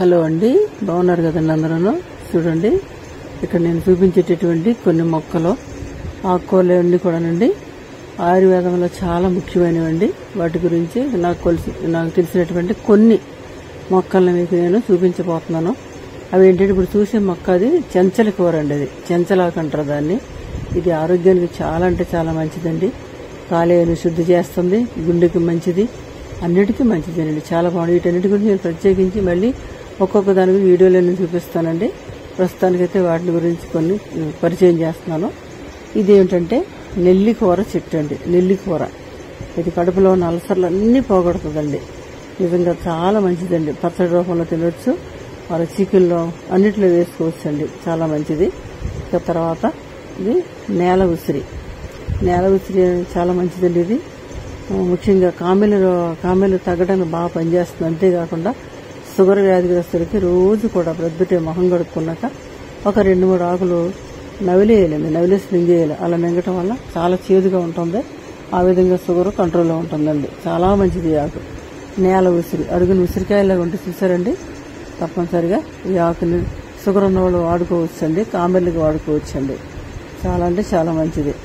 Hello అండి, బాగున్నారు కదండి అందరూ. చూడండి, ఇక్కడ నేను చూపించేటటువంటి కొన్ని మొక్కలు ఆకుకూరలు అన్నీ కూడానండి ఆయుర్వేదంలో చాలా ముఖ్యమైనవండి. వాటి గురించి నాకు తెలిసినటువంటి కొన్ని మొక్కలను మీకు నేను చూపించబోతున్నాను. అవి ఏంటంటే, ఇప్పుడు చూసే మొక్క అది చెంచల కూర అండి. అది చెంచలాకు అంటారు దాన్ని. ఇది ఆరోగ్యానికి చాలా అంటే చాలా మంచిదండి. కాలేయాన్ని శుద్ధి చేస్తుంది, గుండెకి మంచిది, అన్నిటికీ మంచిదేనండి. చాలా బాగుంది. వీటన్నిటి గురించి నేను ప్రత్యేకించి మళ్ళీ ఒక్కొక్క దాని గురించి వీడియోలో నేను చూపిస్తానండి. ప్రస్తుతానికైతే వాటి గురించి కొన్ని పరిచయం చేస్తున్నాను. ఇది ఏంటంటే నెల్లికూర చెట్టు అండి. నెల్లికూర ఇది కడుపులో ఉన్న అల్సర్లు అన్నీ పోగొడుతుందండి. నిజంగా చాలా మంచిదండి. పచ్చడి రూపంలో తినవచ్చు, వాళ్ళ చికెన్లో అన్నిట్లో వేసుకోవచ్చు అండి. చాలా మంచిది. ఇక తర్వాత ఇది నేల ఉసిరి. నేల ఉసిరి చాలా మంచిదండి. ఇది ముఖ్యంగా కామెలు తగ్గడానికి బాగా పనిచేస్తుంది. అంతేకాకుండా షుగర్ వ్యాధిగ్రస్తులకి రోజు కూడా ప్రొద్దుటే మొహం కడుక్కున్నాక ఒక 2-3 ఆకులు నవిలేయాలండి. నవిలేసి మింగేయాలి. అలా మింగటం వల్ల చాలా చేదుగా ఉంటుంది. ఆ విధంగా షుగర్ కంట్రోల్లో ఉంటుందండి. చాలా మంచిది ఈ ఆకు. నేల ఉసిరి అడుగుని ఉసిరికాయలాగా ఉంటే చూసారండి. తప్పనిసరిగా ఈ ఆకుని షుగర్ ఉన్న వాళ్ళు వాడుకోవచ్చండి. కామెర్లకి వాడుకోవచ్చండి. చాలా అంటే చాలా మంచిది.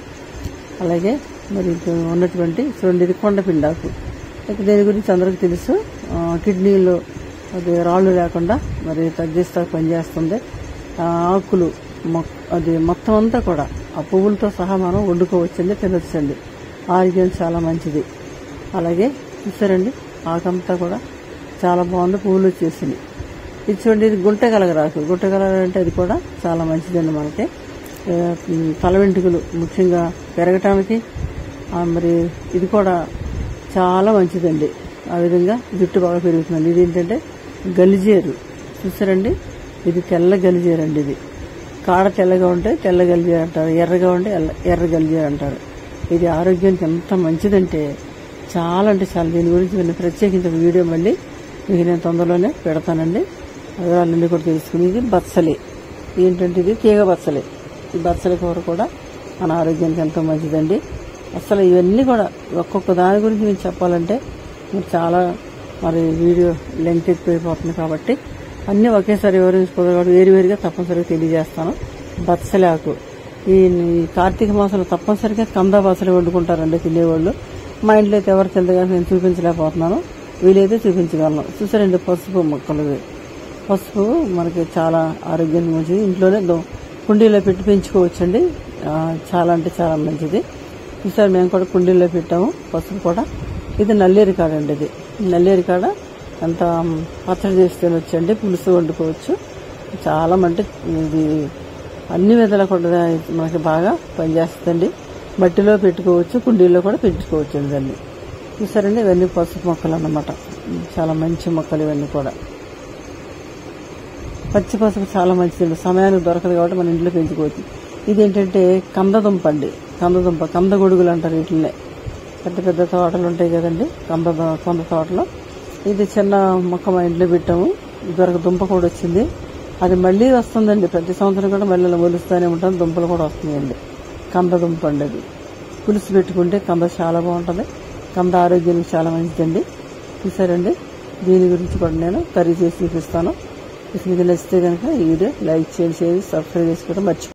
అలాగే మరి ఉన్నటువంటి చూడండి, ఇది కొండపిండాకు. దీని గురించి అందరికీ తెలుసు. కిడ్నీలో అది రాళ్ళు లేకుండా మరి తగ్గిస్తా పనిచేస్తుంది. ఆకులు అది మొత్తం అంతా కూడా ఆ పువ్వులతో సహా మనం వండుకోవచ్చండి, తినొచ్చండి. ఆరోగ్యం చాలా మంచిది. అలాగే చూసారండి, ఆకంతా కూడా చాలా బాగుంది, పువ్వులు వచ్చేసింది. ఇది చూడండి, ఇది గుంటగలగరాకు. గుంటగలగరంటే అది కూడా చాలా మంచిదండి. మనకి తల వెంట్రుకలు ముఖ్యంగా పెరగటానికి మరి ఇది కూడా చాలా మంచిదండి. ఆ విధంగా జుట్టు బాగా పెరుగుతుందండి. ఇది ఏంటంటే గలిజేరు. చూసారండి, ఇది తెల్ల గలిజేరు అండి. ఇది కాడ తెల్లగా ఉంటే తెల్ల గలిజేరు అంటారు, ఎర్రగా ఉంటే ఎర్ర గలిజేరు అంటారు. ఇది ఆరోగ్యానికి ఎంత మంచిదంటే చాలా అంటే చాలా. దీని గురించి నేను ప్రత్యేకించిన వీడియో మళ్ళీ మీకు నేను తొందరలోనే పెడతానండి. వివరాలన్నీ కూడా తెలుసుకుని. ఇది బచ్చలి. ఏంటంటే ఇది తీగ బచ్చలి. ఈ బచ్చలి కూర కూడా మన ఆరోగ్యానికి ఎంతో మంచిదండి. అసలు ఇవన్నీ కూడా ఒక్కొక్క దాని గురించి నేను చెప్పాలంటే చాలా మరి వీడియో లెంగ్త్ ఎక్కువైపోతుంది. కాబట్టి అన్నీ ఒకేసారి వివరించుకోవాలి కాబట్టి వేరువేరుగా తప్పనిసరిగా తెలియజేస్తాను. బచ్చలి ఆకు ఈ కార్తీక మాసంలో తప్పనిసరిగా కంద బచ్చలి వండుకుంటారండి తినేవాళ్ళు. మా ఇంట్లో అయితే ఎవరు తెలియదు, నేను చూపించలేకపోతున్నాను. వీలైతే చూపించగలను. చూసారండి, పసుపు మొక్కలు. పసుపు మనకి చాలా ఆరోగ్యానికి మంచిది. ఇంట్లోనే కుండీలో పెట్టి పెంచుకోవచ్చండి. చాలా అంటే చాలా మంచిది. చూసారు, మేము కూడా కుండీల్లో పెట్టాము పసుపు కూడా. ఇది నల్లేరికాడ అండి. ఇది నల్లేరికాడ అంత పచ్చడి చేసి తినొచ్చండి, పులుసు వండుకోవచ్చు. చాలా అంటే ఇది అన్ని విధాలా కూడా మనకి బాగా పనిచేస్తుందండి. మట్టిలో పెట్టుకోవచ్చు, కుండీల్లో కూడా పెంచుకోవచ్చు అండి దాన్ని. చూసారండి, ఇవన్నీ పసుపు మొక్కలు అన్నమాట. చాలా మంచి మొక్కలు ఇవన్నీ కూడా. పచ్చి పసుపు చాలా మంచిదండి. సమయానికి దొరకదు కాబట్టి మన ఇంట్లో పెంచుకోవచ్చు. ఇదేంటంటే కందదుంప అండి. కంద గొడుగులు అంటారు వీటినే. పెద్ద పెద్ద తోటలు ఉంటాయి కదండి, కొంద తోటలో. ఇది చిన్న మొక్క మా ఇంట్లో పెట్టాము. ఇదివరకు దుంప కూడా వచ్చింది. అది మళ్ళీ వస్తుందండి. ప్రతి సంవత్సరం కూడా మళ్ళీ మొలుస్తూనే ఉంటాం. దుంపలు కూడా వస్తున్నాయండి. కందదుంప అండి. అది పులుసు పెట్టుకుంటే కంద చాలా బాగుంటుంది. కంద ఆరోగ్యానికి చాలా మంచిదండి. చూసారండి, దీని గురించి కూడా నేను కర్రీ చేసి చూపిస్తాను. మీకు నచ్చితే కనుక ఈ వీడియో లైక్ చేయండి, సబ్స్క్రైబ్ చేసుకోవడం మర్చిపోండి.